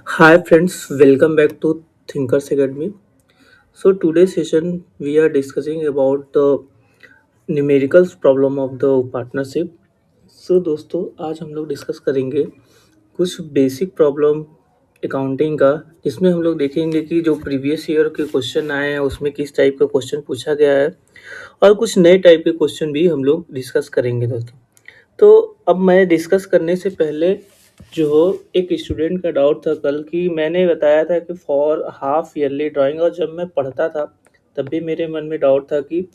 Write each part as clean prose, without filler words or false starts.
Hi friends, welcome back to Thinkers Academy. So today's session we are discussing about the numerical problem of the partnership. So दोस्तों आज हम लोग discuss करेंगे कुछ basic problem accounting का, जिसमें हम लोग देखेंगे कि जो प्रीवियस ईयर के क्वेश्चन आए हैं उसमें किस टाइप का क्वेश्चन पूछा गया है, और कुछ नए टाइप के क्वेश्चन भी हम लोग डिस्कस करेंगे दोस्तों। तो अब मैं डिस्कस करने से पहले जो एक स्टूडेंट का डाउट था कल, कि मैंने बताया था कि फॉर हाफ ईयरली ड्राइंग, और जब मैं पढ़ता था तब भी मेरे मन में डाउट था कि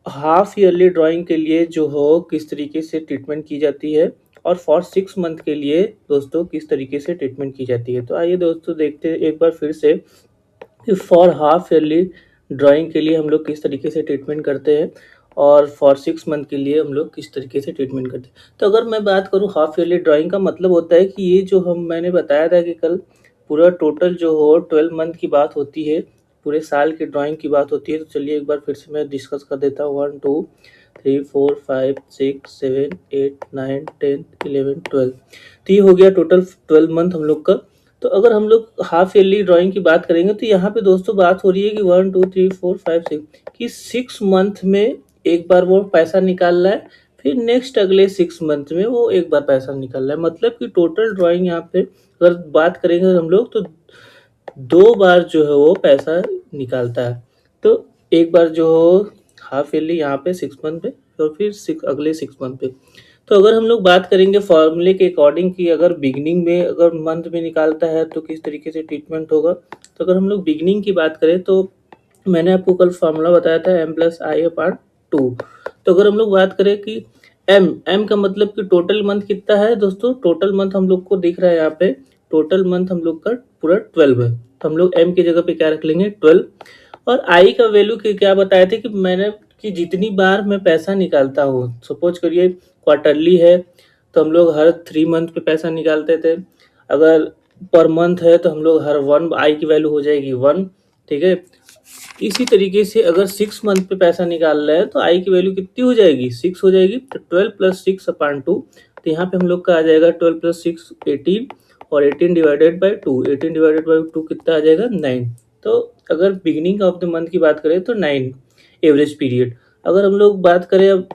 हाफ ईयरली ड्राइंग के लिए जो हो किस तरीके से ट्रीटमेंट की जाती है, और फॉर 6 मंथ के लिए दोस्तों किस तरीके से ट्रीटमेंट की जाती है। तो आइए दोस्तों देखते हैं एक बार फिर से कि फॉर हाफ ईयरली ड्राइंग के लिए हम लोग किस तरीके से ट्रीटमेंट करते हैं, और फॉर 6 मंथ के लिए हम लोग किस तरीके से ट्रीटमेंट करते हैं। तो अगर मैं बात करूँ हाफ ईयरली ड्राइंग का मतलब होता है कि ये जो हम मैंने बताया था कि कल पूरा टोटल जो हो 12 मंथ की बात होती है, पूरे साल की ड्राइंग की बात होती है। तो चलिए एक बार फिर से मैं डिस्कस कर देता हूँ। 1 2 3 4 5 6 7 8 9 10 11 12। तो ये हो गया टोटल 12 मंथ हम लोग का। तो अगर हम लोग हाफ ईयरली ड्राइंग की बात करेंगे तो यहाँ पे दोस्तों बात हो रही है कि 1 2 3 4 5 6 कि 6 मंथ में एक बार वो पैसा निकालना है, फिर नेक्स्ट अगले 6 मंथ में वो एक बार पैसा निकालना है। मतलब कि टोटल ड्राइंग यहाँ पे अगर बात करेंगे हम लोग तो 2 बार जो है वो पैसा निकालता है। तो एक बार जो हाफ ईयरली यहाँ पे 6 मंथ पे, और फिर अगले 6 मंथ पे। तो अगर हम लोग बात करेंगे फॉर्मूले के अकॉर्डिंग कि अगर बिगनिंग में अगर मंथ में निकालता है तो किस तरीके से ट्रीटमेंट होगा। तो अगर हम लोग बिगनिंग की बात करें तो मैंने आपको कल फार्मूला बताया था m+i/2। तो अगर हम लोग बात करें कि m का मतलब कि टोटल मंथ कितना है दोस्तों, टोटल मंथ हम लोग को दिख रहा है यहाँ पे, टोटल मंथ हम लोग का पूरा 12 है। तो हम लोग m की जगह पे क्या रख लेंगे, 12। और i का वैल्यू क्या बताए थे कि मैंने कि जितनी बार मैं पैसा निकालता हूँ, सपोज करिए क्वार्टरली है तो हम लोग हर 3 मंथ पे पैसा निकालते थे। अगर पर मंथ है तो हम लोग हर 1 आई की वैल्यू हो जाएगी 1। ठीक है। इसी तरीके से अगर 6 मंथ पे पैसा निकाल रहे हैं तो आई की वैल्यू कितनी हो जाएगी, 6 हो जाएगी। तो 12+6/2। तो यहाँ पे हम लोग का आ जाएगा 12+6 18, और 18 डिवाइडेड बाई 2, 18 डिवाइडेड बाई 2 कितना आ जाएगा 9। तो अगर बिगिनिंग ऑफ द मंथ की बात करें तो 9 एवरेज पीरियड। अगर हम लोग बात करें अब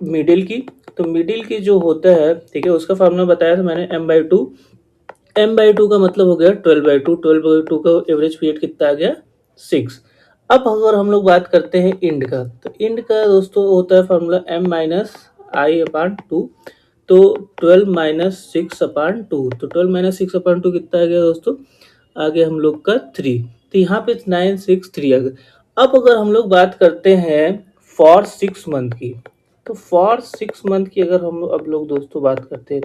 मिडिल की, तो मिडिल की जो होता है, ठीक है, उसका फार्मूला बताया था मैंने m/2। m/2 का मतलब हो गया 12/2, 12/2 का एवरेज पीरियड कितना आ गया 6। अब अगर हम लोग बात करते हैं इंड का, तो इंड का दोस्तों होता है फार्मूला m-i/2। तो 12-6/2, तो 12-6/2 कितना आ गया दोस्तों, आ गया हम लोग का 3। तो यहाँ पे 963 आ गया। अब अगर हम लोग बात करते हैं फॉर 6 मंथ की, तो फॉर 6 मंथ की अगर हम अब लोग दोस्तों बात करते हैं,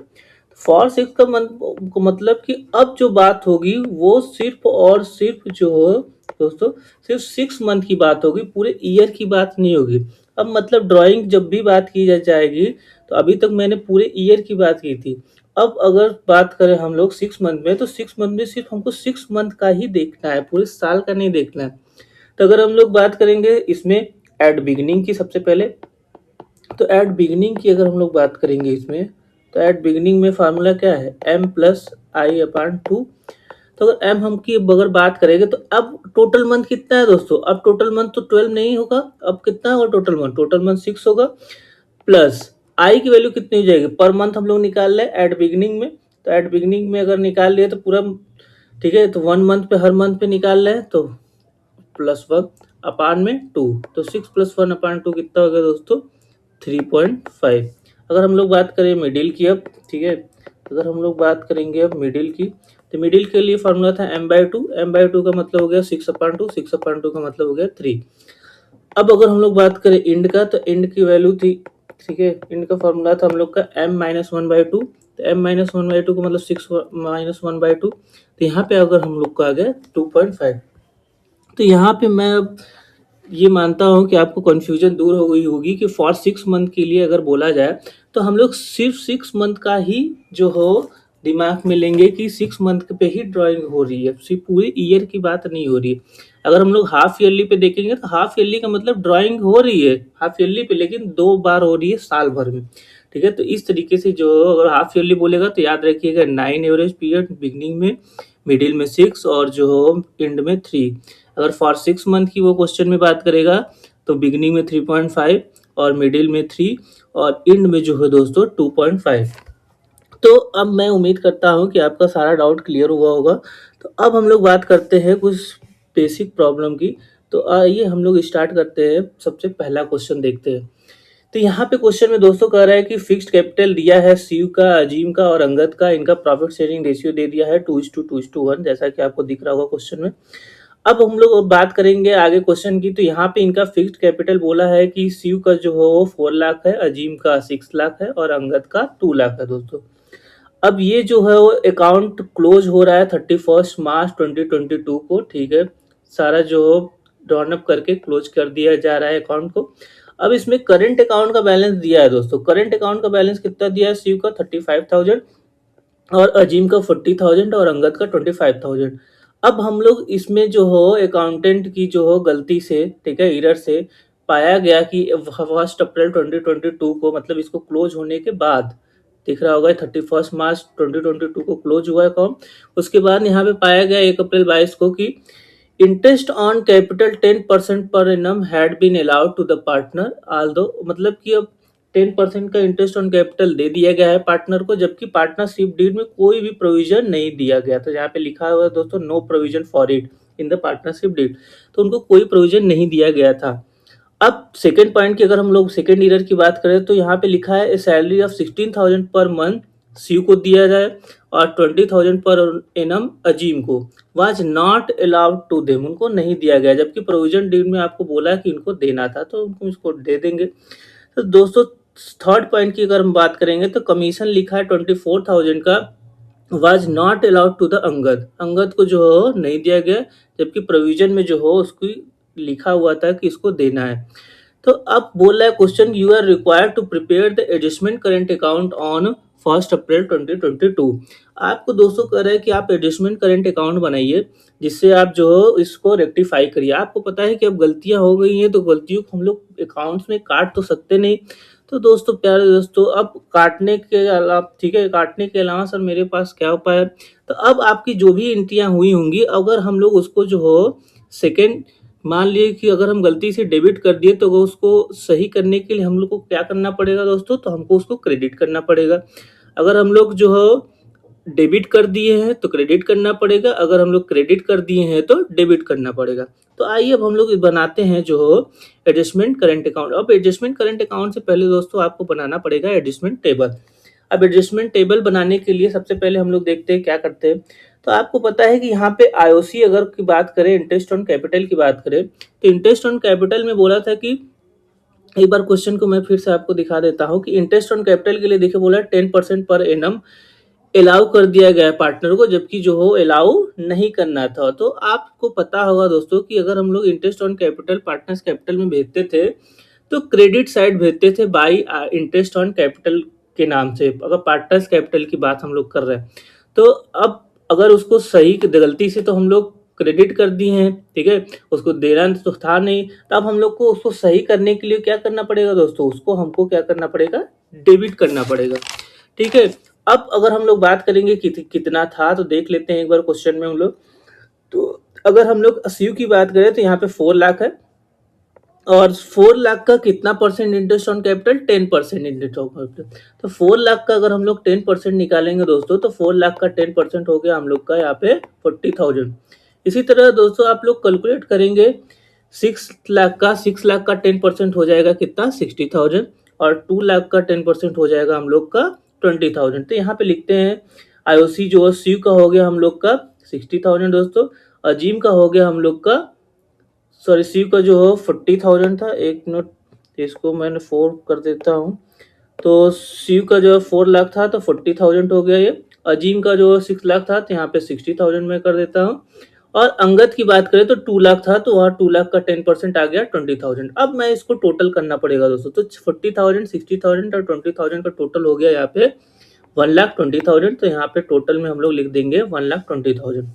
फॉर 6 का मंथ को मतलब कि अब जो बात होगी वो सिर्फ और सिर्फ जो हो दोस्तों सिर्फ 6 मंथ की बात होगी, पूरे ईयर की बात नहीं होगी। अब मतलब ड्राइंग जब भी बात की जाएगी, तो अभी तक मैंने पूरे ईयर की बात की थी। अब अगर बात करें हम लोग 6 मंथ में, तो 6 मंथ में सिर्फ हमको 6 मंथ का ही देखना है, पूरे साल का नहीं देखना है। तो अगर हम लोग बात करेंगे इसमें एट बिगिनिंग की, सबसे पहले तो एट बिगिनिंग की अगर हम लोग बात करेंगे इसमें, तो एट बिगिनिंग में फार्मूला क्या है, m+i/2। तो अगर m हम की अगर बात करेंगे तो अब टोटल मंथ कितना है दोस्तों, अब टोटल मंथ तो 12 नहीं होगा, अब कितना होगा टोटल मंथ, टोटल मंथ 6 होगा। प्लस आई की वैल्यू कितनी हो जाएगी, पर मंथ हम लोग निकाल रहे हैं एट बिगिनिंग में। तो एट बिगिनिंग में अगर निकाल लिए तो पूरा, ठीक है, तो 1 मंथ पे हर मंथ पे निकाल रहे हैं, तो +1/2। तो 6+1/2 कितना हो गया दोस्तों, 3.5। अगर हम लोग बात करें मिडिल की अब, ठीक है, अगर हम लोग बात करेंगे अब मिडिल की, तो मिडिल के लिए फार्मूला था m/2। m/2 का मतलब हो गया 6/2, 6/2 का मतलब हो गया 3। अब अगर हम लोग बात करें इंड का, तो इंड की वैल्यू थी, ठीक है, इंड का फार्मूला था हम लोग का m-1/2। तो m-1/2 का मतलब 6-1/2। तो यहाँ पे अगर हम लोग का आ गया 2.5। तो यहाँ पे मैं अब ये मानता हूँ कि आपको कन्फ्यूजन दूर हो गई होगी कि फॉर 6 मंथ के लिए अगर बोला जाए तो हम लोग सिर्फ 6 मंथ का ही जो हो दिमाग में लेंगे कि 6 मंथ पे ही ड्राइंग हो रही है, सिर्फ पूरे ईयर की बात नहीं हो रही है। अगर हम लोग हाफ ईयरली पे देखेंगे तो हाफ ईयरली का मतलब ड्राइंग हो रही है हाफ ईयरली पे, लेकिन 2 बार हो रही है साल भर में। ठीक है। तो इस तरीके से जो अगर हाफ ईयरली बोलेगा तो याद रखिएगा 9 एवरेज पीरियड, बिगनिंग में, मिडिल में 6 और जो एंड में 3। अगर फॉर 6 मंथ की वो क्वेश्चन में बात करेगा तो बिगनिंग में 3.5 और मिडिल में 3 और एंड में जो है दोस्तों 2.5। तो अब मैं उम्मीद करता हूँ कि आपका सारा डाउट क्लियर हुआ होगा। तो अब हम लोग बात करते हैं कुछ बेसिक प्रॉब्लम की। तो आइए हम लोग स्टार्ट करते हैं। सबसे पहला क्वेश्चन देखते हैं। तो यहाँ पे क्वेश्चन में दोस्तों कह रहा है कि फिक्स्ड कैपिटल दिया है शिव का, अजीम का और अंगद का। इनका प्रॉफिट शेयरिंग रेशियो दे दिया है 2:2:1, जैसा कि आपको दिख रहा होगा क्वेश्चन में। अब हम लोग बात करेंगे आगे क्वेश्चन की। तो यहाँ पे इनका फिक्स्ड कैपिटल बोला है कि शिव का जो है वो 4 लाख है, अजीम का 6 लाख है और अंगद का 2 लाख है दोस्तों। अब ये जो है वो अकाउंट क्लोज हो रहा है 31 मार्च 2022 को, ठीक है। सारा जो ड्रॉन अप करके क्लोज कर दिया जा रहा है अकाउंट को। अब इसमें करंट अकाउंट का बैलेंस दिया है दोस्तों। करंट अकाउंट का बैलेंस कितना दिया है? शिव का 35,000 और अजीम का 40,000 और अंगद का 25,000। अब हम लोग इसमें जो हो अकाउंटेंट की जो हो गलती से, ठीक है, एरर से पाया गया कि 1 अप्रैल 2022 को, मतलब इसको क्लोज होने के बाद, दिख रहा होगा 31 मार्च 2022 को क्लोज हुआ अकाउंट। उसके बाद यहाँ पे पाया गया 1 अप्रैल 22 को कि interest on capital 10% per annum had been allowed to the partner although, मतलब कि अब 10% का इंटरेस्ट ऑन कैपिटल दे दिया गया है पार्टनर को, जबकि पार्टनरशिप डीड में कोई भी प्रोविजन नहीं दिया गया। तो यहाँ पे लिखा हुआ है दोस्तों no provision for it in the partnership deed, तो उनको कोई प्रोविजन नहीं दिया गया था। अब सेकेंड पॉइंट की अगर हम लोग सेकेंड ईयर की बात करें तो यहाँ पे लिखा है salary of 16,000 per month CU को दिया जाए और 20,000 पर एनम अजीम को was not allowed to them, उनको नहीं दिया गया, जबकि प्रोविजन डीड में आपको बोला कि इनको देना था तो उनको इसको दे देंगे। तो दोस्तों थर्ड पॉइंट की अगर हम बात करेंगे तो कमीशन लिखा है 24,000 का was not allowed to the Angad, Angad को जो हो नहीं दिया गया, जबकि प्रोविजन में जो हो उसको लिखा हुआ था कि इसको देना है। तो अब बोल रहा है question, you are required to prepare the adjustment current account on 1 April 2022। आपको दोस्तों कह रहा है कि आप एडजस्टमेंट करेंट अकाउंट बनाइए जिससे आप जो हो इसको रेक्टिफाई करिए। आपको पता है कि अब गलतियां हो गई हैं तो गलतियों को हम लोग अकाउंट्स में काट तो सकते नहीं। तो दोस्तों प्यारे दोस्तों, अब काटने के अलावा, ठीक है, काटने के अलावा सर मेरे पास क्या उपाय है? तो अब आपकी जो भी एंट्रियां हुई होंगी, अगर हम लोग उसको जो हो सेकेंड, मान लिए कि अगर हम गलती से डेबिट कर दिए तो उसको सही करने के लिए हम लोग को क्या करना पड़ेगा दोस्तों? तो हमको उसको क्रेडिट करना पड़ेगा। अगर हम लोग जो हो डेबिट कर दिए हैं तो क्रेडिट करना पड़ेगा, अगर हम लोग क्रेडिट कर दिए हैं तो डेबिट करना पड़ेगा। तो आइए अब हम लोग बनाते हैं जो हो एडजस्टमेंट करंट अकाउंट। अब एडजस्टमेंट करंट अकाउंट से पहले दोस्तों आपको बनाना पड़ेगा एडजस्टमेंट टेबल। अब एडजस्टमेंट टेबल बनाने के लिए सबसे पहले हम लोग देखते हैं क्या करते हैं। तो आपको पता है कि यहाँ पे आईओसी अगर की बात करें, इंटरेस्ट ऑन कैपिटल की बात करें, तो इंटरेस्ट ऑन कैपिटल में बोला था कि, एक बार क्वेश्चन को मैं फिर से आपको दिखा देता हूँ कि इंटरेस्ट ऑन कैपिटल के लिए देखिए बोला 10% पर एनम अलाउ कर दिया गया है पार्टनर को, जबकि जो हो अलाउ नहीं करना था। तो आपको पता होगा दोस्तों कि अगर हम लोग interest on capital partners capital में भेजते थे तो क्रेडिट साइड भेजते थे बाई इंटरेस्ट ऑन कैपिटल के नाम से, अगर पार्टनर्स कैपिटल की बात हम लोग कर रहे हैं। तो अब अगर उसको सही गलती से तो हम लोग क्रेडिट कर दिए हैं, ठीक है, उसको देना तो था नहीं, तो अब हम लोग को उसको सही करने के लिए क्या करना पड़ेगा दोस्तों? उसको हमको क्या करना पड़ेगा? डेबिट करना पड़ेगा, ठीक है। अब अगर हम लोग बात करेंगे कितना था तो देख लेते हैं एक बार क्वेश्चन में हम लोग। तो अगर हम लोग सीयू की बात करें तो यहाँ पे 4 लाख है और 4 लाख का कितना percent interest on capital? 10% interest on capital. तो 4 लाख का अगर हम लोग 10% निकालेंगे दोस्तों तो 4 लाख का 10% हो गया हम लोग का यहाँ पे 40,000। इसी तरह दोस्तों आप लोग कैलकुलेट करेंगे 6 लाख का 10% हो जाएगा कितना? 60,000 और 2 लाख का 10% हो जाएगा हम लोग का 20,000। तो यहाँ पे लिखते हैं आईओसी जो सी का हो गया हम लोग का 60,000 दोस्तों, अजीम का हो गया हम लोग का, सॉरी सी का जो हो 40,000 था, एक मिनट इसको मैंने 4 कर देता हूँ। तो सी का जो 4 लाख था तो 40,000 हो गया ये, अजीम का जो 6 लाख था तो यहाँ पे 60,000 मैं कर देता हूँ, और अंगद की बात करें तो 2 लाख था तो वहाँ 2 लाख का 10% आ गया 20,000। अब मैं इसको टोटल करना पड़ेगा दोस्तों, तो 40,000, 60,000 और 20,000 का टोटल हो गया यहाँ पे 1,20,000। तो यहाँ पे टोटल में हम लोग लिख देंगे 1,20,000।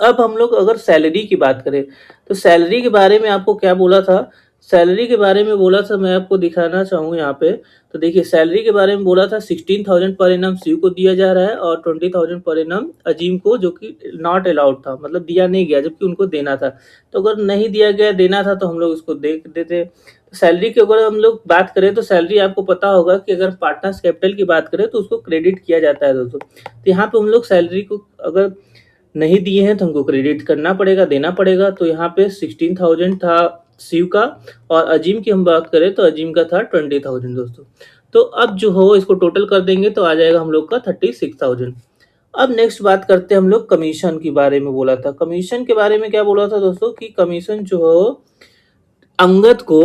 अब हम लोग अगर सैलरी की बात करें तो सैलरी के बारे में आपको क्या बोला था सैलरी के बारे में बोला था, मैं आपको दिखाना चाहूँ यहाँ पे। तो देखिए सैलरी के बारे में बोला था 16,000 पर एनम शिव को दिया जा रहा है और 20,000 पर एनम अजीम को, जो कि नॉट अलाउड था, मतलब दिया नहीं गया जबकि उनको देना था। तो अगर नहीं दिया गया, देना था, तो हम लोग इसको दे देते। तो सैलरी की अगर हम लोग बात करें तो सैलरी आपको पता होगा कि अगर पार्टनर्स कैपिटल की बात करें तो उसको क्रेडिट किया जाता है दोस्तों। तो यहाँ पे हम लोग सैलरी को अगर नहीं दिए हैं तो हमको क्रेडिट करना पड़ेगा, देना पड़ेगा। तो यहाँ पे 16,000 था शिव का, और अजीम की हम बात करें तो अजीम का था 20,000 दोस्तों। तो अब जो हो इसको टोटल कर देंगे तो आ जाएगा हम लोग का 36,000। अब नेक्स्ट बात करते हैं हम लोग कमीशन के बारे में। बोला था कमीशन के बारे में, क्या बोला था दोस्तों कि कमीशन जो हो अंगद को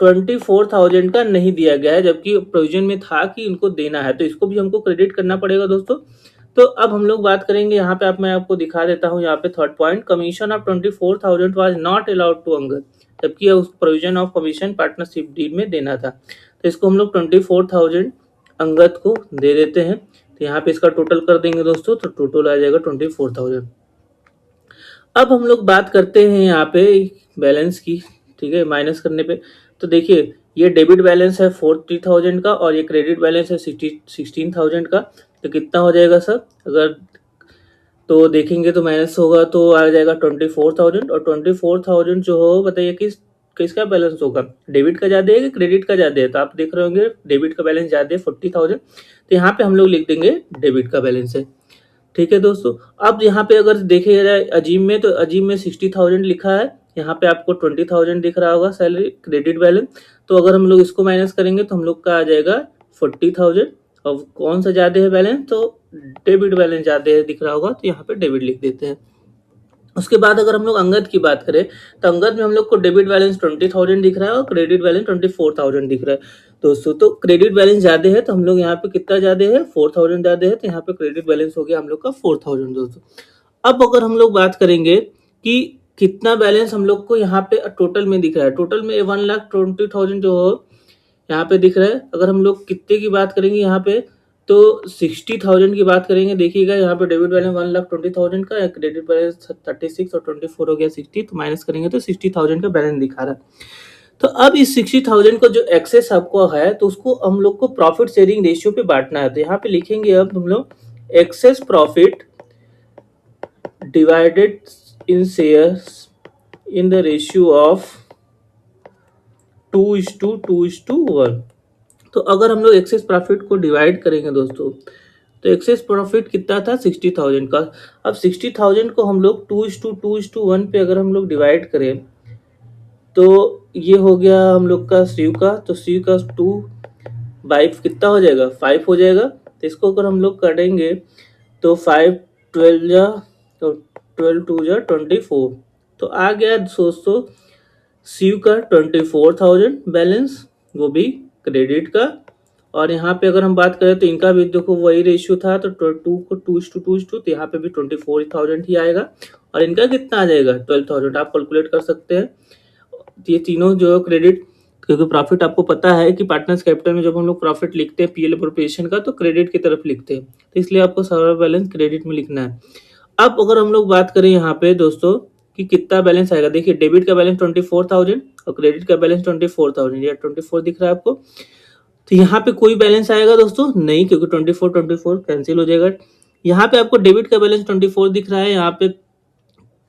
24,000 का नहीं दिया गया है, जबकि प्रोविजन में था कि इनको देना है, तो इसको भी हमको क्रेडिट करना पड़ेगा दोस्तों। तो अब हम लोग बात करेंगे यहाँ पे, मैं आपको दिखा देता हूँ यहाँ पे third point, commission of 24,000 was not allowed to Angad, जबकि उस provision of commission partnership deed में देना था। तो इसको हम लोग 24,000 अंगद को दे देते हैं। तो यहाँ पे इसका टोटल कर देंगे दोस्तों, तो टोटल आ जाएगा 24,000। अब हम लोग बात करते हैं यहाँ पे बैलेंस की, ठीक है, माइनस करने पे। तो देखिए ये डेबिट बैलेंस है 40,000 का और ये क्रेडिट बैलेंस है 16,000 का। तो कितना हो जाएगा सर? अगर तो देखेंगे तो माइनस होगा तो आ जाएगा 24,000, और 24,000 जो हो बताइए किसका बैलेंस होगा, डेबिट का ज़्यादा है कि क्रेडिट का ज़्यादा है? तो आप देख रहे होंगे डेबिट का बैलेंस ज़्यादा है 40,000। तो यहाँ पे हम लोग लिख देंगे डेबिट का बैलेंस है, ठीक है दोस्तों। अब यहाँ पे अगर देखे जाए अजीम में, तो अजीम में 60,000 लिखा है, यहाँ पे आपको 20,000 दिख रहा होगा सैलरी क्रेडिट बैलेंस। तो अगर हम लोग इसको माइनस करेंगे तो हम लोग का आ जाएगा 40,000। अब कौन सा ज़्यादा है बैलेंस? तो डेबिट बैलेंस ज़्यादा है दिख रहा होगा, तो यहाँ पे डेबिट लिख देते हैं। उसके बाद अगर हम लोग अंगद की बात करें तो अंगद में हम लोग को डेबिट बैलेंस 20,000 दिख रहा है और क्रेडिट बैलेंस 24,000 दिख रहा है दोस्तों। तो क्रेडिट बैलेंस ज्यादा है, तो हम लोग यहाँ पे कितना ज्यादा है, 4,000 ज्यादा है, तो यहाँ पे क्रेडिट बैलेंस हो गया हम लोग का 4,000 दोस्तों। अब अगर हम लोग बात करेंगे कि कितना बैलेंस हम लोग को यहाँ पे टोटल में दिख रहा है, टोटल में 1,20,000 जो हो यहाँ पे दिख रहा है। अगर हम लोग कितने की बात करेंगे यहाँ पे, तो 60,000 की बात करेंगे। देखिएगा यहाँ पे डेबिट बैलेंस 1,20,000 का, क्रेडिट बैलेंस 36 और 24 हो गया 60, तो माइनस करेंगे तो 60,000 का बैलेंस दिखा रहा है। तो अब इस 60,000 को जो एक्सेस आपको है तो उसको हम लोग को प्रॉफिट शेयरिंग रेशियो पे बांटना है। तो यहाँ पे लिखेंगे अब हम लोग access profit divided in shares in the ratio of 2:2:1। तो अगर हम लोग एक्सेस प्रॉफिट को डिवाइड करेंगे दोस्तों, तो एक्सेस प्रॉफिट कितना था 60,000 का। अब 60,000 को हम लोग 2:2:1 पे अगर हम लोग डिवाइड करें तो ये हो गया हम लोग का शिव का, तो शिव का 2/5 कितना हो जाएगा, 5 हो जाएगा। तो इसको अगर हम लोग करेंगे तो 5 12 जा, तो 12 2 जा 24, तो आ गया दोस्तों शिव का 24,000 बैलेंस, वो भी क्रेडिट का। और यहाँ पे अगर हम बात करें तो इनका भी देखो वही रेशियो था, तो 2 को 2:2:2, तो यहाँ पे भी 24,000 ही आएगा। और इनका कितना आ जाएगा 12,000, आप कैलकुलेट कर सकते हैं। ये तीनों जो क्रेडिट, क्योंकि प्रॉफिट आपको पता है कि पार्टनर्स कैपिटल में जब हम लोग प्रॉफिट लिखते हैं पीएल अप्रोप्रिएशन का, तो क्रेडिट की तरफ लिखते हैं, तो इसलिए आपको सारा बैलेंस क्रेडिट में लिखना है। अब अगर हम लोग बात करें यहाँ पे दोस्तों कि कितना बैलेंस आएगा, देखिए डेबिट का बैलेंस 24,000 और क्रेडिट का बैलेंस 24,000, या 24 दिख रहा है आपको। तो यहाँ पे कोई बैलेंस आएगा दोस्तों नहीं, क्योंकि 24 कैंसिल हो जाएगा। यहाँ पे आपको डेबिट का बैलेंस 24 दिख रहा है, यहाँ पे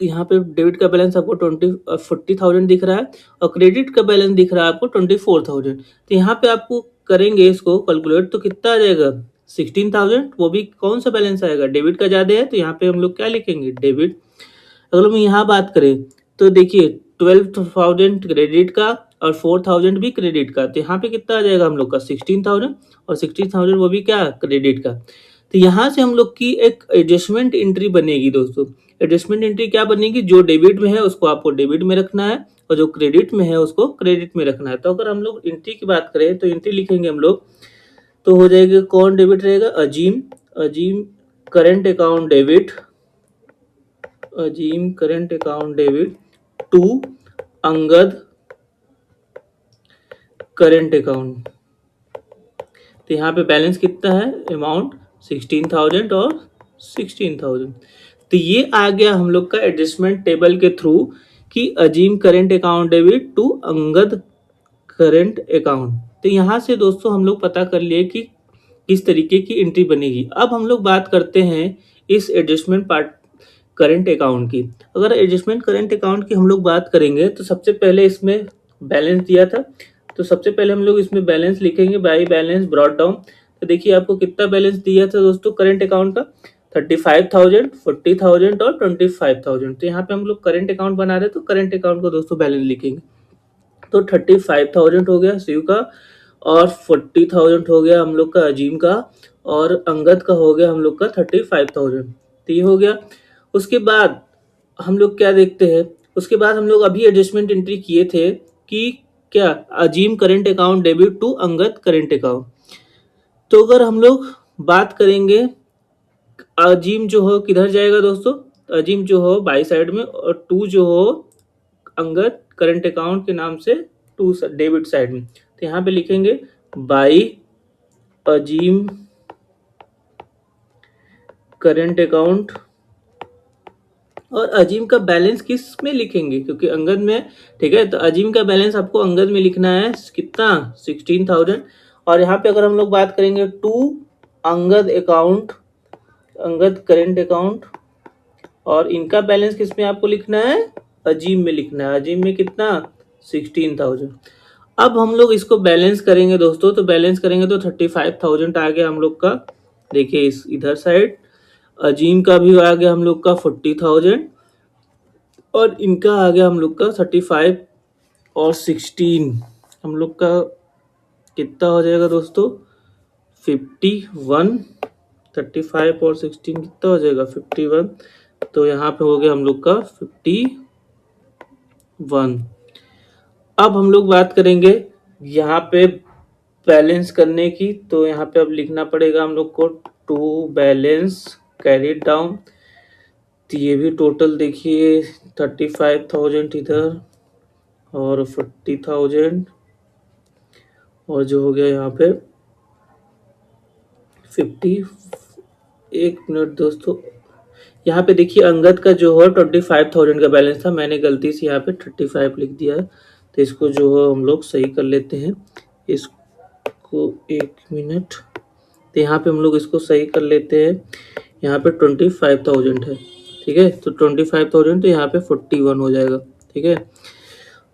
डेबिट का बैलेंस आपको 40,000 दिख रहा है और क्रेडिट का बैलेंस दिख रहा है आपको 24,000। तो यहाँ पे आपको करेंगे इसको कैलकुलेट तो कितना आ जाएगा 16,000, वो भी कौन सा बैलेंस आएगा, डेबिट का ज्यादा है, तो यहाँ पे हम लोग क्या लिखेंगे डेबिट। अगर हम यहाँ बात करें तो देखिए 12,000 क्रेडिट का और 4,000 भी क्रेडिट का, तो यहाँ पे कितना आ जाएगा हम लोग का 16,000 और 16,000 वो भी क्या क्रेडिट का। तो यहाँ से हम लोग की एक एडजस्टमेंट एंट्री बनेगी दोस्तों। एडजस्टमेंट एंट्री क्या बनेगी, जो डेबिट में है उसको आपको डेबिट में रखना है और जो क्रेडिट में है उसको क्रेडिट में रखना है। तो अगर हम लोग एंट्री की बात करें तो एंट्री लिखेंगे हम लोग, तो हो जाएगा कौन डेबिट रहेगा, Azeem current account debit, Azeem current account debit to Angad current account. तो यहाँ पे बैलेंस कितना है, अमाउंट 16,000 और 16,000। तो ये आ गया हम लोग का एडजस्टमेंट टेबल के थ्रू कि Azeem current account debit to Angad current account. तो यहाँ से दोस्तों हम लोग पता कर लिए कि किस तरीके की एंट्री बनेगी। अब हम लोग बात करते हैं इस एडजस्टमेंट पार्ट करंट अकाउंट की। अगर एडजस्टमेंट करंट अकाउंट की हम लोग बात करेंगे तो सबसे पहले इसमें बैलेंस दिया था, तो सबसे पहले हम लोग इसमें बैलेंस लिखेंगे, बाई बैलेंस ब्रॉट डाउन। तो देखिए आपको कितना बैलेंस दिया था दोस्तों करंट अकाउंट का, 35,000, 40,000 और 25,000। तो यहाँ पे हम लोग करंट अकाउंट बना रहे हैं, तो करंट अकाउंट को दोस्तों बैलेंस लिखेंगे। तो 35,000 हो गया शिव का, और 40,000 हो गया हम लोग का अजीम का, और अंगद का हो गया हम लोग का 35,000। तो ये हो गया। उसके बाद हम लोग क्या देखते हैं, उसके बाद हम लोग अभी एडजस्टमेंट एंट्री किए थे कि क्या Azeem current account debit to Angad current account. तो अगर हम लोग बात करेंगे अजीम जो हो किधर जाएगा दोस्तों, अजीम जो हो बाई साइड में, और टू जो हो अंगद करंट अकाउंट के नाम से टू डेबिट साइड में। तो यहाँ पे लिखेंगे बाई अजीम करंट अकाउंट, और अजीम का बैलेंस किस में लिखेंगे क्योंकि अंगद में, ठीक है। तो अजीम का बैलेंस आपको अंगद में लिखना है कितना, 16,000। और यहाँ पे अगर हम लोग बात करेंगे to Angad account, Angad current account, और इनका बैलेंस किस में आपको लिखना है, अजीम में लिखना है। अजीम में कितना, 16,000। अब हम लोग इसको बैलेंस करेंगे दोस्तों, तो बैलेंस करेंगे तो 35,000 आ गया हम लोग का। देखिए इस इधर साइड अजीम का भी आ गया हम लोग का 40,000, और इनका आ गया हम लोग का 35 और 16, हम लोग का कितना हो जाएगा दोस्तों, 51। 35 और 16 कितना हो जाएगा, 51। तो यहाँ पे हो गया हम लोग का 51। अब हम लोग बात करेंगे यहाँ पे बैलेंस करने की, तो यहाँ पे अब लिखना पड़ेगा हम लोग को टू बैलेंस कैरिड डाउन। तो ये भी टोटल देखिए 35,000 इधर और 40,000, और जो हो गया यहाँ पे 50। एक मिनट दोस्तों, यहाँ पे देखिए अंगद का जो है 25,000 का बैलेंस था, मैंने गलती से यहाँ पे 35 लिख दिया है। तो इसको जो है हम लोग सही कर लेते हैं इसको, एक मिनट। तो यहाँ पे हम लोग इसको सही कर लेते हैं, यहाँ पे 25,000 है, ठीक है। तो 25,000 तो यहाँ पे 41 हो जाएगा, ठीक है।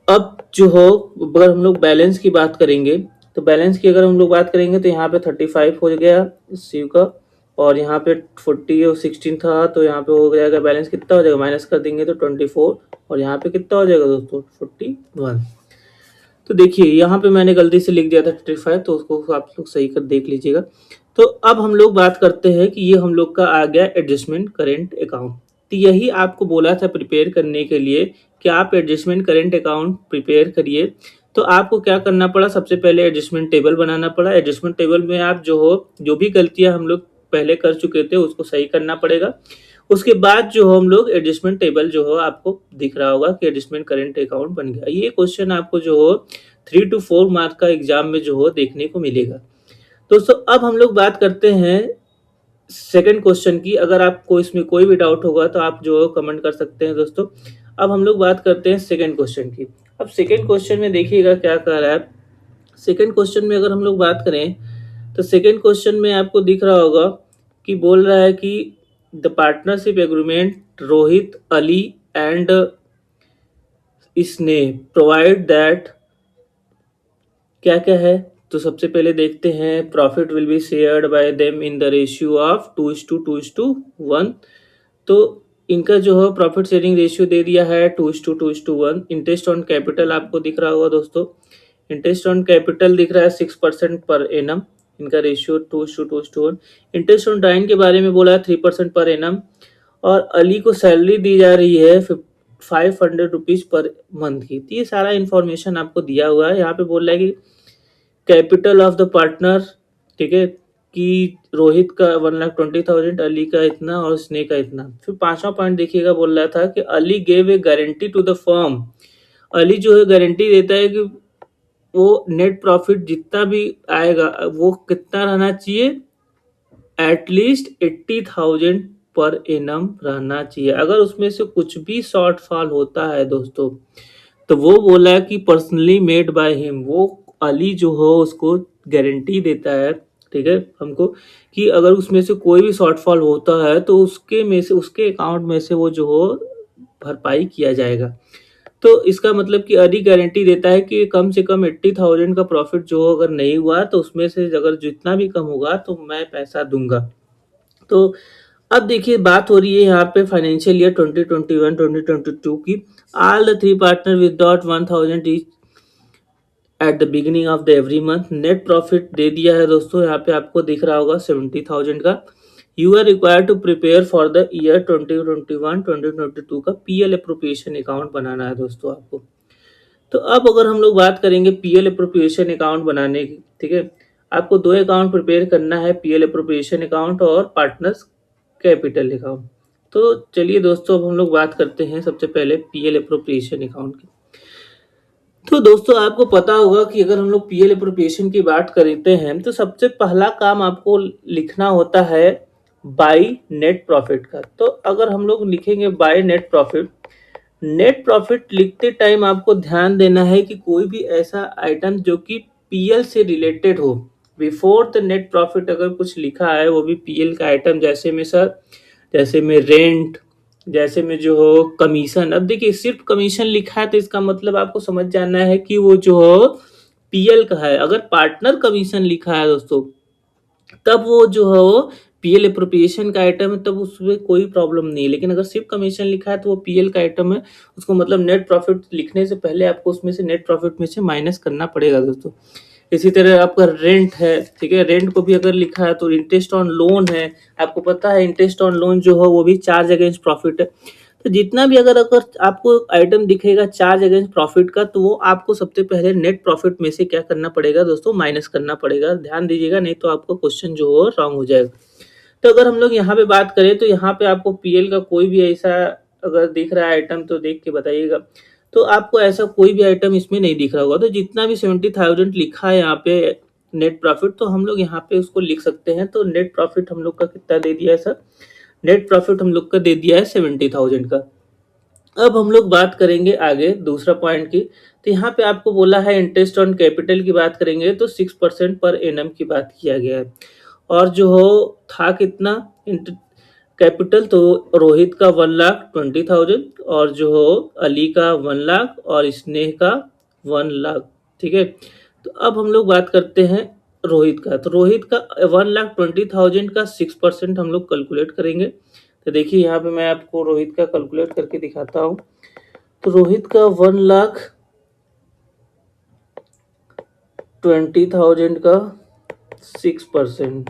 अब जो हो अगर हम लोग बैलेंस की बात करेंगे, तो बैलेंस की अगर हम लोग बात करेंगे तो यहाँ पे 35 हो गया शिव का, और यहाँ पे 40 और 16 था, तो यहाँ पे हो जाएगा बैलेंस कितना हो जाएगा, माइनस कर देंगे तो 24, और यहाँ पे कितना हो जाएगा दोस्तों 41। तो देखिए यहाँ पे मैंने गलती से लिख दिया था 35, तो उसको आप लोग सही कर देख लीजिएगा। तो अब हम लोग बात करते हैं कि ये हम लोग का आ गया एडजस्टमेंट करेंट अकाउंट। तो यही आपको बोला था प्रिपेयर करने के लिए कि आप एडजस्टमेंट करेंट अकाउंट प्रिपेयर करिए। तो आपको क्या करना पड़ा, सबसे पहले एडजस्टमेंट टेबल बनाना पड़ा। एडजस्टमेंट टेबल में आप जो भी गलतियां हम लोग पहले कर चुके थे उसको सही करना पड़ेगा। उसके बाद जो हम लोग एडजस्टमेंट टेबल जो हो आपको दिख रहा होगा कि एडजस्टमेंट करेंट अकाउंट बन गया। ये क्वेश्चन आपको जो हो 3 to 4 मार्क का एग्जाम में जो हो देखने को मिलेगा। दोस्तों अब हम लोग बात करते हैं सेकंड क्वेश्चन की। अगर आपको इसमें कोई भी डाउट होगा तो आप जो कमेंट कर सकते हैं दोस्तों। अब हम लोग बात करते हैं सेकंड क्वेश्चन की। अब सेकंड क्वेश्चन में देखिएगा क्या कह रहा है। सेकंड क्वेश्चन में अगर हम लोग बात करें तो सेकंड क्वेश्चन में आपको दिख रहा होगा कि बोल रहा है कि the partnership agreement Rohit Ali and इसने प्रोवाइड दैट, क्या क्या है। तो सबसे पहले देखते हैं profit will be shared by them in the ratio of 2:2:1। तो इनका जो है प्रॉफिट शेयरिंग रेशियो दे दिया है 2:2:1। इंटरेस्ट ऑन कैपिटल आपको दिख रहा होगा दोस्तों, इंटरेस्ट ऑन कैपिटल दिख रहा है 6% पर एनम, इनका रेशियो 2:2:1। इंटरेस्ट ऑन डाइन के बारे में बोला है 3% पर एनम, और अली को सैलरी दी जा रही है 500 रुपीज पर मंथ की। तो ये सारा इन्फॉर्मेशन आपको दिया हुआ है। यहाँ पे बोल रहा है कि कैपिटल ऑफ द पार्टनर, ठीक है, कि रोहित का 1,20,000, अली का इतना और स्ने का इतना। फिर पांचवा पॉइंट देखिएगा, बोल रहा था कि Ali gave a guarantee to the firm. Ali जो है गारंटी देता है कि वो नेट प्रॉफिट जितना भी आएगा वो कितना रहना चाहिए, एटलीस्ट 80,000 पर एनम रहना चाहिए। अगर उसमें से कुछ भी शॉर्टफॉल होता है दोस्तों, तो वो बोला कि पर्सनली मेड बाय हिम, वो अली जो हो उसको गारंटी देता है, ठीक है, हमको, कि अगर उसमें से कोई भी शॉर्टफॉल होता है तो उसके में से, उसके अकाउंट में से वो जो हो भरपाई किया जाएगा। तो इसका मतलब कि अली गारंटी देता है कि कम से कम 80,000 का प्रॉफिट जो हो अगर नहीं हुआ तो उसमें से अगर जितना भी कम होगा तो मैं पैसा दूंगा। तो अब देखिए बात हो रही है यहाँ पे फाइनेंशियल ईयर 2021-2022 की। All the three partner without 1000 each at the beginning of the every month. Net profit दे दिया है दोस्तों, यहाँ पे आपको दिख रहा होगा 70,000 का। You are required to prepare for the year 2021-2022 का पीएल अप्रोप्रिएशन अकाउंट बनाना है दोस्तों आपको। तो अब अगर हम लोग बात करेंगे पीएल अप्रोप्रिएशन अकाउंट बनाने की, ठीक है, आपको दो अकाउंट प्रिपेयर करना है, पीएल अप्रोप्रिएशन अकाउंट और पार्टनर्स कैपिटल अकाउंट। तो चलिए दोस्तों, अब हम लोग बात करते हैं सबसे पहले पीएल अप्रोप्रिएशन अकाउंट की। तो दोस्तों आपको पता होगा कि अगर हम लोग पीएल अप्रोप्रिएशन की बात करते हैं तो सबसे पहला काम आपको लिखना होता है बाय नेट प्रॉफिट का। तो अगर हम लोग लिखेंगे by net profit, net profit लिखते टाइम आपको ध्यान देना है कि कोई भी ऐसा आइटम जो कि पीएल से रिलेटेड हो। बिफोर द नेट प्रॉफिट अगर कुछ लिखा है वो भी पीएल का आइटम, जैसे में सर, जैसे में रेंट, जैसे में जो हो कमीशन। अब देखिए सिर्फ कमीशन लिखा है तो इसका मतलब आपको समझ जाना है कि वो जो हो पीएल का है। अगर पार्टनर कमीशन लिखा है दोस्तों तब वो जो हो पीएल अप्रोप्रिएशन का आइटम है, तब उसमें कोई प्रॉब्लम नहीं है। लेकिन अगर सिर्फ कमीशन लिखा है तो वो पीएल का आइटम है, उसको मतलब नेट प्रॉफिट लिखने से पहले आपको उसमें से नेट प्रॉफिट में से माइनस करना पड़ेगा दोस्तों। इसी तरह आपका रेंट है, ठीक है, रेंट को भी अगर लिखा है तो इंटरेस्ट ऑन लोन है, आपको पता है इंटरेस्ट ऑन लोन जो हो वो भी चार्ज अगेंस्ट प्रॉफिट है। तो जितना भी अगर अगर आपको आइटम दिखेगा चार्ज अगेंस्ट प्रॉफिट का, तो वो आपको सबसे पहले नेट प्रॉफिट में से क्या करना पड़ेगा दोस्तों, माइनस करना पड़ेगा। ध्यान दीजिएगा, नहीं तो आपको क्वेश्चन जो हो रॉन्ग हो जाएगा। तो अगर हम लोग यहाँ पे बात करें तो यहाँ पे आपको पीएल का कोई भी ऐसा अगर दिख रहा है आइटम तो देख के बताइएगा। तो आपको ऐसा कोई भी आइटम इसमें नहीं दिख रहा होगा। तो जितना भी 70,000 लिखा है यहाँ पे नेट प्रॉफिट, तो हम लोग यहाँ पे उसको लिख सकते हैं। तो नेट प्रॉफिट हम लोग का कितना दे दिया है सर, नेट प्रॉफिट हम लोग का दे दिया है 70,000 का। अब हम लोग बात करेंगे आगे दूसरा पॉइंट की। तो यहाँ पे आपको बोला है इंटरेस्ट ऑन कैपिटल की बात करेंगे तो 6% पर एनम की बात किया गया है। और जो हो था कितना कैपिटल, तो रोहित का 1,20,000 और जो हो अली का 1,00,000 और स्नेह का 1,00,000, ठीक है। तो अब हम लोग बात करते हैं रोहित का। तो रोहित का 1,20,000 का 6% हम लोग कैलकुलेट करेंगे। तो देखिए यहाँ पे मैं आपको रोहित का कैलकुलेट करके दिखाता हूँ। तो रोहित का 1,20,000 का 6%,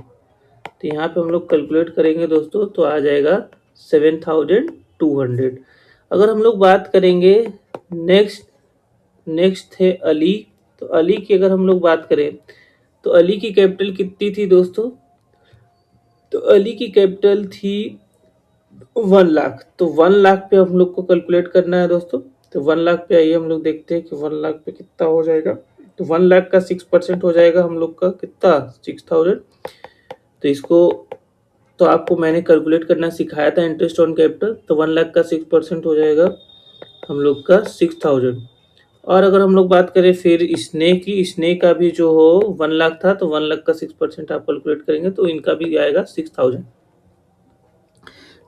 तो यहाँ पे हम लोग कैलकुलेट करेंगे दोस्तों तो आ जाएगा 7,200। अगर हम लोग बात करेंगे नेक्स्ट थे अली। तो अली की अगर हम लोग बात करें तो अली की कैपिटल कितनी थी दोस्तों, तो अली की कैपिटल थी 1,00,000। तो 1,00,000 पे हम लोग को कैलकुलेट करना है दोस्तों। तो 1,00,000 पे आइए हम लोग देखते हैं कि 1,00,000 पे कितना हो जाएगा। तो 1,00,000 का 6% हो जाएगा हम लोग का कितना, 6,000। तो इसको तो आपको मैंने कैलकुलेट करना सिखाया था इंटरेस्ट ऑन कैपिटल। तो 1,00,000 का 6% हो जाएगा हम लोग का 6,000। और अगर हम लोग बात करें फिर स्नेह की, स्नेह का भी जो हो 1,00,000 था, तो 1,00,000 का 6% आप कैलकुलेट करेंगे तो इनका भी आएगा 6,000।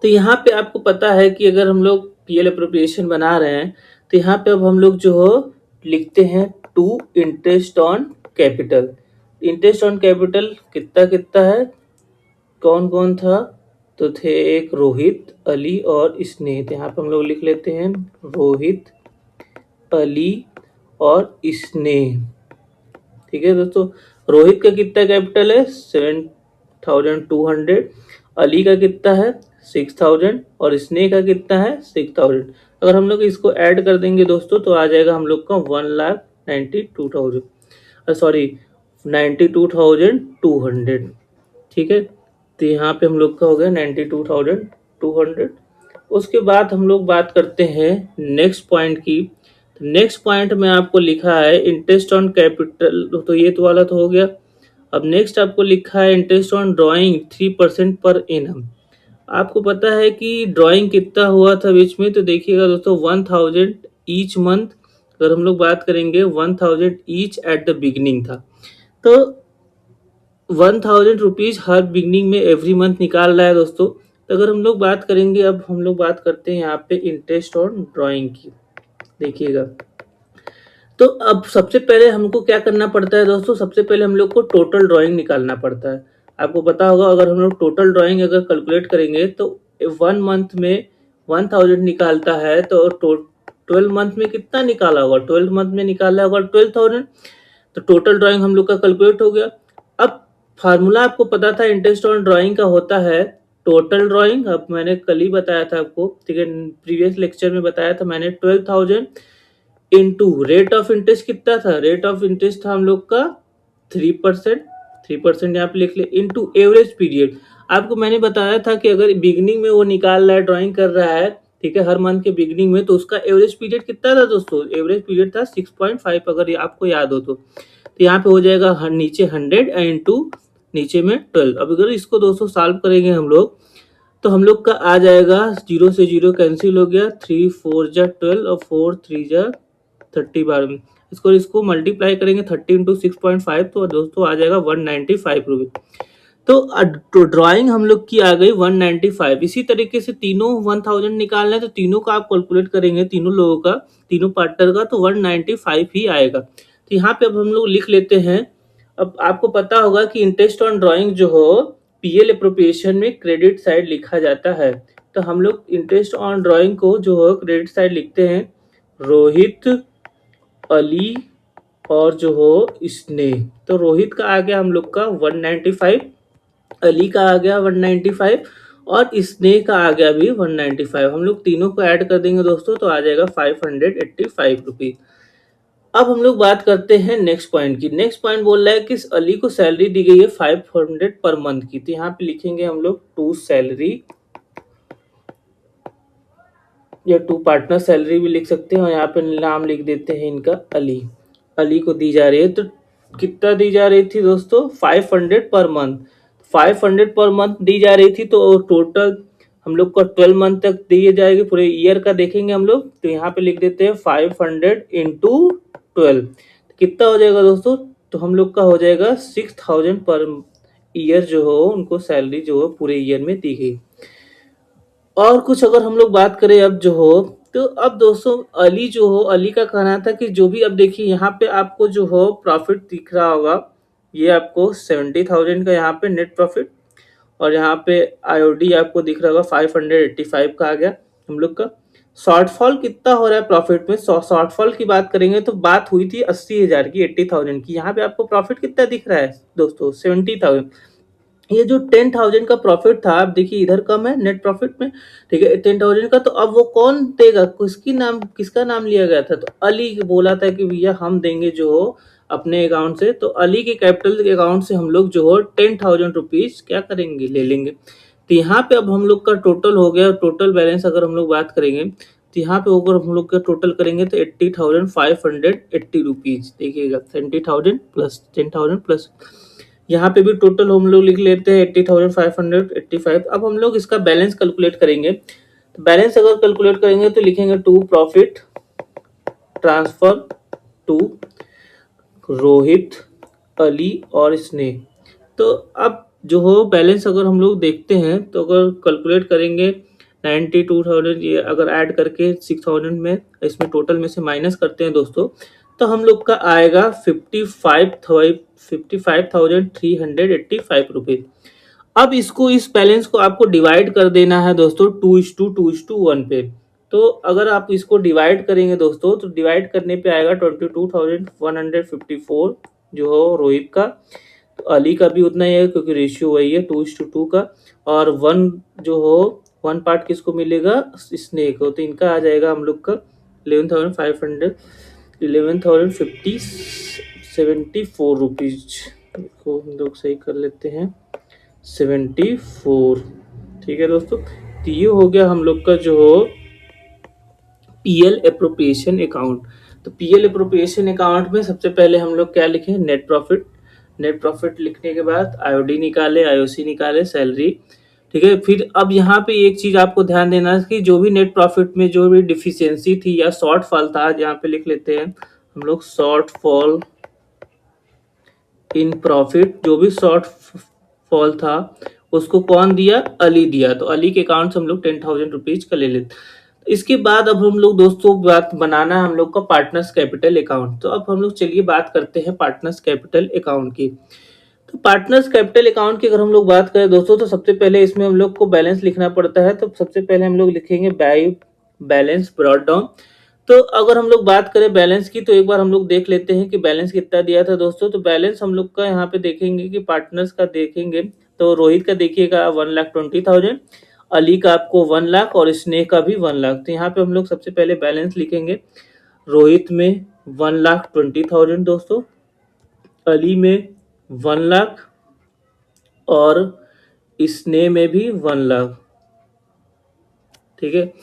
तो यहाँ पे आपको पता है कि अगर हम लोग पीएल अप्रोप्रिएशन बना रहे हैं तो यहाँ पे अब हम लोग जो हो लिखते हैं to interest on capital. Interest on capital कितना कितना है, कौन कौन था, तो थे एक रोहित, अली और स्नेह। तो यहाँ पे हम लोग लिख लेते हैं रोहित, अली और स्नेह, ठीक है दोस्तों। रोहित का कितना कैपिटल है 7,200, अली का कितना है 6,000 और स्नेह का कितना है 6,000। अगर हम लोग इसको ऐड कर देंगे दोस्तों तो आ जाएगा हम लोग का 1,92,000, सॉरी 92,200, ठीक है। तो यहाँ पे हम लोग का हो गया 92,200। उसके बाद हम लोग बात करते हैं नेक्स्ट पॉइंट की। नेक्स्ट पॉइंट में आपको लिखा है इंटरेस्ट ऑन कैपिटल, तो ये तो वाला तो हो गया। अब नेक्स्ट आपको लिखा है interest on drawing 3% per annum. आपको पता है कि ड्राइंग कितना हुआ था बीच में, तो देखिएगा दोस्तों 1000 ईच मंथ। अगर हम लोग बात करेंगे 1000 ईच एट द बिगिनिंग था, तो 1000 रुपीज हर बिगनिंग में एवरी मंथ निकाल रहा है दोस्तों। तो अगर हम लोग बात करेंगे, अब हम लोग बात करते हैं यहाँ पे इंटरेस्ट ऑन ड्राइंग की। देखिएगा, तो अब सबसे पहले हमको क्या करना पड़ता है दोस्तों, सबसे पहले हम लोग को टोटल ड्राइंग निकालना पड़ता है। आपको पता होगा, अगर हम लोग टोटल ड्राइंग अगर कैलकुलेट करेंगे तो 1 मंथ में 1000 निकालता है, तो 12 मंथ में कितना निकाला होगा, 12 मंथ में निकाला होगा 12,000। तो टोटल ड्राइंग हम लोग का कैलकुलेट हो गया। अब फार्मूला आपको पता था इंटरेस्ट ऑन ड्राइंग का होता है टोटल ड्राइंग। अब मैंने कल ही बताया था आपको, ठीक है, प्रीवियस लेक्चर में बताया था मैंने, 12,000 इंटू रेट ऑफ इंटरेस्ट कितना था, रेट ऑफ इंटरेस्ट था हम लोग का 3%, 3% यहाँ पे लिख ले, इंटू एवरेज पीरियड। आपको मैंने बताया था कि अगर बिगिनिंग में वो निकाल रहा है, ड्राइंग कर रहा है, ठीक है, हर मंथ के बिगिनिंग में, तो उसका एवरेज पीरियड कितना था दोस्तों, एवरेज पीरियड था 6.5, अगर आपको याद हो तो यहाँ पे हो जाएगा नीचे 100 इंटू नीचे में 12। अब अगर इसको दोस्तों सॉल्व करेंगे हम लोग, तो हम लोग का आ जाएगा 0 से 0 कैंसिल हो गया, 3 4 जा 12 और 4 3 जा 30 बार में इसको मल्टीप्लाई करेंगे 30 इंटू 6.5, तो दोस्तों आ जाएगा 195 रुपये। तो ड्राइंग हम लोग की आ गई 195। इसी तरीके से तीनों 1000 निकालना है, तो तीनों का आप कैलकुलेट करेंगे, तीनों लोगों का, तीनों पार्टनर का, तो 195 ही आएगा। तो यहाँ पे अब हम लोग लिख लेते हैं। अब आपको पता होगा कि इंटरेस्ट ऑन ड्राइंग जो हो पीएल एप्रोप्रिएशन में क्रेडिट साइड लिखा जाता है। तो हम लोग इंटरेस्ट ऑन ड्राइंग को जो हो क्रेडिट साइड लिखते हैं, रोहित, अली और जो हो स्नेह। तो रोहित का आ गया हम लोग का 195, अली का आ गया 195 और स्नेह का आ गया भी 195। हम लोग तीनों को ऐड कर देंगे दोस्तों, तो आ जाएगा 585 रुपीज। अब हम लोग बात करते हैं नेक्स्ट पॉइंट की। नेक्स्ट पॉइंट बोल रहा है कि अली को सैलरी दी गई है 500 पर मंथ की। तो यहाँ पे लिखेंगे हम लोग टू सैलरी, या टू पार्टनर सैलरी भी लिख सकते हैं, और यहाँ पे नाम लिख देते हैं इनका अली। अली को दी जा रही है, तो कितना दी जा रही थी दोस्तों, 500 पर मंथ। 500 पर मंथ दी जा रही थी, तो टोटल हम लोग को 12 मंथ तक दिए जाएगी, पूरे ईयर का देखेंगे हम लोग। तो यहाँ पे लिख देते हैं 500 इंटू 12, कितना हो जाएगा दोस्तों, तो हम लोग का हो जाएगा 6000 पर ईयर जो हो उनको सैलरी जो हो पूरे ईयर में दी गई। और कुछ अगर हम लोग बात करें अब जो हो, तो अब दोस्तों अली जो हो, अली का कहना था कि जो भी, अब देखिए यहाँ पे आपको जो हो प्रॉफिट दिख रहा होगा, ये आपको 70,000 का यहाँ पे नेट प्रॉफिट, और यहाँ पे आईओडी आपको दिख रहा होगा 585 का आ गया हम लोग का। शॉर्टफॉल कितना हो रहा है प्रॉफिट में, शॉर्टफॉल की बात करेंगे तो बात हुई थी 80,000 की, 80,000 की। यहाँ पे आपको प्रॉफिट कितना दिख रहा है दोस्तों, 70,000। ये जो 10,000 का प्रॉफिट था, आप देखिए इधर कम है नेट प्रॉफिट में, ठीक है, 10,000 का। तो अब वो कौन देगा, किसका नाम लिया गया था, तो अली बोला था कि भैया हम देंगे जो हो अपने अकाउंट से। तो अली के कैपिटल के अकाउंट से हम लोग जो हो 10,000 रुपीज क्या करेंगे, ले लेंगे। तो यहाँ पे अब हम लोग का टोटल हो गया, टोटल बैलेंस अगर हम लोग बात करेंगे, तो यहाँ पे अगर हम लोग का टोटल करेंगे तो 80,580 रुपीज। देखिएगा 70,000 प्लस 10,000 प्लस, यहाँ पे भी टोटल हम लोग लिख लेते हैं 80,585। अब हम लोग इसका बैलेंस कैलकुलेट करेंगे। तो बैलेंस अगर कैलकुलेट करेंगे तो लिखेंगे to profit transfer to Rohit, Ali और स्नेह। तो अब जो हो बैलेंस अगर हम लोग देखते हैं, तो अगर कैलकुलेट करेंगे 92,000, ये अगर ऐड करके 6,000 में इसमें टोटल में से माइनस करते हैं दोस्तों, तो हम लोग का आएगा 55,385 रुपीज। अब इसको, इस बैलेंस को आपको डिवाइड कर देना है दोस्तों 2:1 पे। तो अगर आप इसको डिवाइड करेंगे दोस्तों, तो डिवाइड करने पे आएगा 22,154 जो हो रोहित का, तो अली का भी उतना ही है क्योंकि रेशियो वही है 2:2 का, और 1 जो हो 1 पार्ट किसको मिलेगा, स्नेह को। तो इनका आ जाएगा हम लोग का 11,5074 रुपीज को हम लोग सही कर लेते हैं 74। ठीक है दोस्तों, तो ये हो गया हम लोग का जो हो पीएल एप्रोप्रिएशन अकाउंट। तो पीएल एप्रोप्रिएशन अकाउंट में सबसे पहले हम लोग क्या लिखें, नेट प्रॉफिट। नेट प्रॉफिट लिखने के बाद आईओडी निकाले, आईओसी निकाले, सैलरी, ठीक है। फिर अब यहाँ पे एक चीज आपको ध्यान देना है कि जो भी नेट प्रॉफिट में जो भी डिफिशियंसी थी या शॉर्टफॉल था, यहाँ पे लिख लेते हैं हम लोग शॉर्टफॉल इन प्रॉफिट। जो भी शॉर्टफॉल था उसको कौन दिया? अली दिया। तो अली के अकाउंट से हम लोग 10,000 रुपीज का ले लेते। इसके बाद अब हम लोग दोस्तों बात बनाना है हम लोग का पार्टनर्स कैपिटल अकाउंट। तो अब हम लोग चलिए बात करते हैं पार्टनर्स कैपिटल अकाउंट की। तो पार्टनर्स कैपिटल अकाउंट की अगर हम लोग बात करें दोस्तों, तो सबसे पहले इसमें हम लोग को बैलेंस लिखना पड़ता है। तो सबसे पहले हम लोग लिखेंगे बाय बैलेंस ब्रॉट डाउन। तो अगर हम लोग बात करें बैलेंस की, तो एक बार हम लोग देख लेते हैं कि बैलेंस कितना दिया था दोस्तों। तो बैलेंस हम लोग का यहाँ पे देखेंगे कि पार्टनर्स का देखेंगे तो रोहित का देखिएगा 1,20,000, अली का आपको 1 लाख और स्नेह का भी 1 लाख। तो यहाँ पे हम लोग सबसे पहले बैलेंस लिखेंगे। रोहित में 1,20,000 दोस्तों, अली में 1 लाख और स्नेह में भी 1 लाख। ठीक है।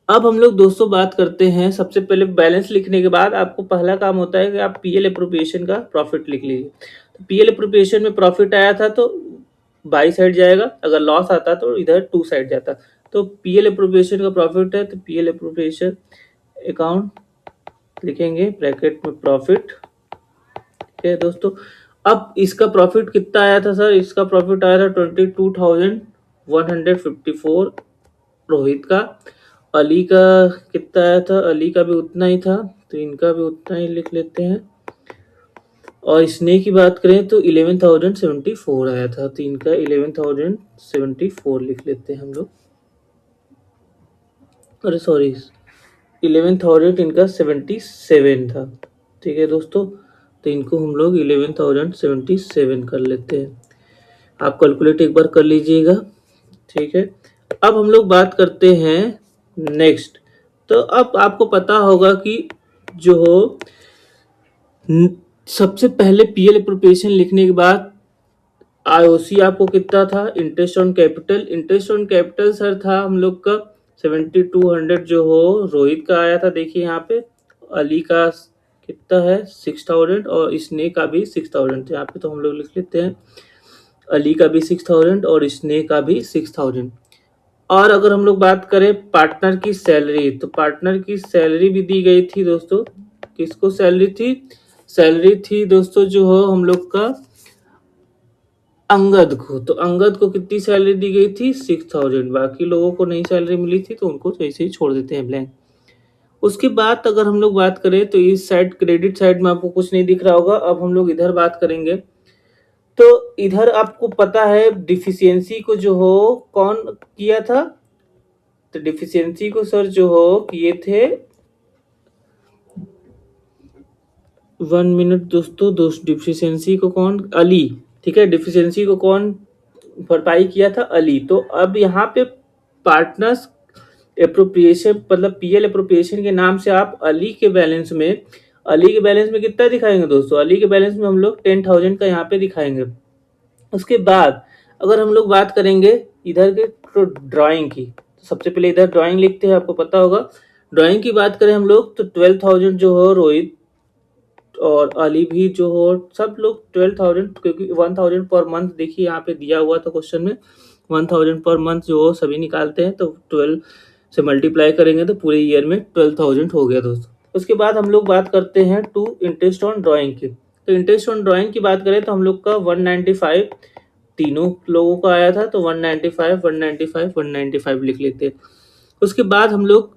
अब हम लोग दोस्तों बात करते हैं, सबसे पहले बैलेंस लिखने के बाद आपको पहला काम होता है कि आप पीएल अप्रोप्रिएशन का प्रॉफिट लिख लीजिए। तो पीएल अप्रोप्रिएशन में प्रॉफिट आया था तो बाई साइड जाएगा, अगर लॉस आता तो इधर टू साइड जाता। तो पीएल अप्रोप्रिएशन का प्रॉफिट है तो पीएल अप्रोप्रिएशन अकाउंट लिखेंगे ब्रैकेट में प्रॉफिट। ठीक है दोस्तों। अब इसका प्रॉफिट कितना आया था सर? इसका प्रॉफिट आया था 22,154 रोहित का। अली का कितना आया था? अली का भी उतना ही था, तो इनका भी उतना ही लिख लेते हैं। और स्नेह की बात करें तो 11,074 आया था, तो इनका 11,074 लिख लेते हैं हम लोग। अरे सॉरी, 11,000 इनका 77 था। ठीक है दोस्तों, तो इनको हम लोग 11,077 कर लेते हैं। आप कैलकुलेट एक बार कर लीजिएगा। ठीक है। अब हम लोग बात करते हैं नेक्स्ट। तो अब आपको पता होगा कि जो सबसे पहले पीएल अप्रोप्रिएशन लिखने के बाद आईओसी आपको कितना था? Interest on capital. Interest on capital sir था हम लोग का 7,200 जो हो रोहित का आया था। देखिए यहाँ पे अली का कितना है? 6,000 और स्नेह का भी 6,000। यहाँ पे तो हम लोग लिख लेते हैं अली का भी 6,000 और स्नेह का भी 6,000। और अगर हम लोग बात करें पार्टनर की सैलरी, तो पार्टनर की सैलरी भी दी गई थी दोस्तों। किसको सैलरी थी? सैलरी थी दोस्तों जो हो हम लोग का अंगद को। तो अंगद को कितनी सैलरी दी गई थी? 6,000। बाकी लोगों को नहीं सैलरी मिली थी तो उनको तो ऐसे ही छोड़ देते हैं ब्लैंक। उसके बाद अगर हम लोग बात करें तो इस साइड क्रेडिट साइड में आपको कुछ नहीं दिख रहा होगा। अब हम लोग इधर बात करेंगे। तो इधर आपको पता है डिफिशियंसी को जो हो कौन किया था? तो डिफिशियंसी को सर जो हो किए थे 1 मिनट दोस्तों। डिफिशियंसी को कौन? अली। ठीक है। डिफिशियंसी को कौन भरपाई किया था? अली। तो अब यहाँ पे पार्टनर्स एप्रोप्रिएशन मतलब पीएल एप्रोप्रिएशन के नाम से आप अली के बैलेंस में कितना दिखाएंगे दोस्तों? अली के बैलेंस में हम लोग 10,000 का यहाँ पे दिखाएंगे। उसके बाद अगर हम लोग बात करेंगे इधर के तो ड्राइंग की, तो सबसे पहले इधर ड्राइंग लिखते हैं। आपको पता होगा ड्राइंग की बात करें हम लोग तो 12,000 जो हो रोहित और अली भी जो हो सब लोग 12,000, क्योंकि 1,000 पर मंथ देखिए यहाँ पे दिया हुआ था क्वेश्चन में 1,000 पर मंथ जो हो सभी निकालते हैं। तो 12 से मल्टीप्लाई करेंगे तो पूरे ईयर में 12,000 हो गया दोस्तों। उसके बाद हम लोग बात करते हैं टू इंटरेस्ट ऑन ड्राइंग की। तो इंटरेस्ट ऑन ड्राइंग की बात करें तो हम लोग का 195 तीनों लोगों का आया था। तो 195 लिख लेते हैं। उसके बाद हम लोग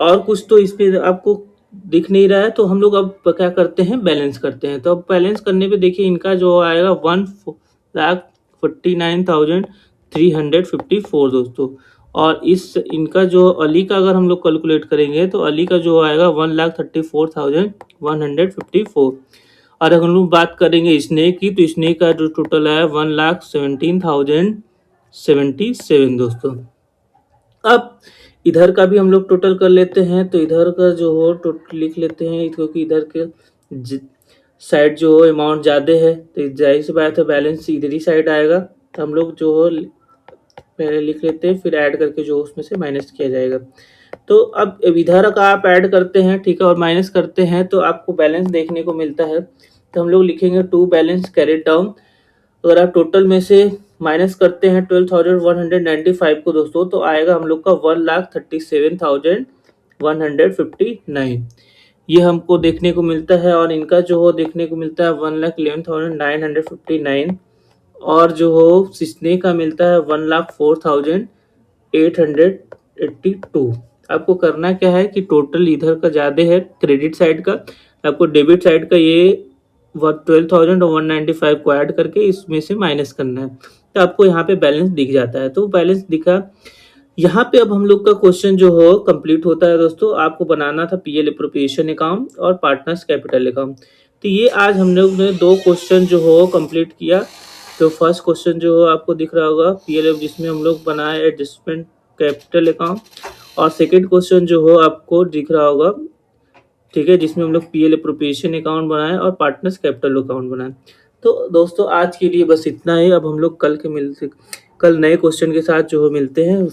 और कुछ तो इस पे आपको दिख नहीं रहा है, तो हम लोग अब क्या करते हैं? बैलेंस करते हैं। तो अब बैलेंस करने पे देखिए इनका जो आएगा 1,49,354 दोस्तों। और इस इनका जो अली का अगर हम लोग कैलकुलेट करेंगे तो अली का जो आएगा 1,34,154। और अगर हम लोग बात करेंगे स्नेह की, तो स्नेह का जो टोटल है 1,17,077 दोस्तों। अब इधर का भी हम लोग टोटल कर लेते हैं। तो इधर का जो हो टोटल लिख लेते हैं, क्योंकि इधर के साइड जो हो अमाउंट ज़्यादा है तो जाहिर सी बात है बैलेंस इधर ही साइड आएगा। तो हम लोग जो हो पहले लिख लेते हैं, फिर ऐड करके जो उसमें से माइनस किया जाएगा। तो अब इधर का आप ऐड करते हैं, ठीक है, और माइनस करते हैं तो आपको बैलेंस देखने को मिलता है। तो हम लोग लिखेंगे टू बैलेंस कैरिड डाउन। अगर आप टोटल में से माइनस करते हैं 12,195 को दोस्तों, तो आएगा हम लोग का 1,37,159। ये हमको देखने को मिलता है, और इनका जो हो देखने को मिलता है 1,11,959, और जो हो सिस्ने का मिलता है 1,04,882। आपको करना क्या है कि टोटल इधर का ज़्यादा है क्रेडिट साइड का, आपको डेबिट साइड का ये 12,195 को ऐड करके इसमें से माइनस करना है, तो आपको यहाँ पे बैलेंस दिख जाता है। तो बैलेंस दिखा यहाँ पे। अब हम लोग का क्वेश्चन जो हो कंप्लीट होता है दोस्तों। आपको बनाना था पीएल एप्रोप्रिएशन अकाउंट और पार्टनर्स कैपिटल अकाउंट। तो ये आज हम लोग ने 2 क्वेश्चन जो हो कंप्लीट किया। तो फर्स्ट क्वेश्चन जो हो आपको दिख रहा होगा पीएल, जिसमें हम लोग बनाए एडजस्टमेंट कैपिटल अकाउंट, और सेकंड क्वेश्चन जो हो आपको दिख रहा होगा, ठीक है, जिसमें हम लोग पीएल एप्रोप्रिएशन अकाउंट बनाए और पार्टनर्स कैपिटल अकाउंट बनाए। तो दोस्तों आज के लिए बस इतना ही। अब हम लोग कल नए क्वेश्चन के साथ जो हो मिलते हैं।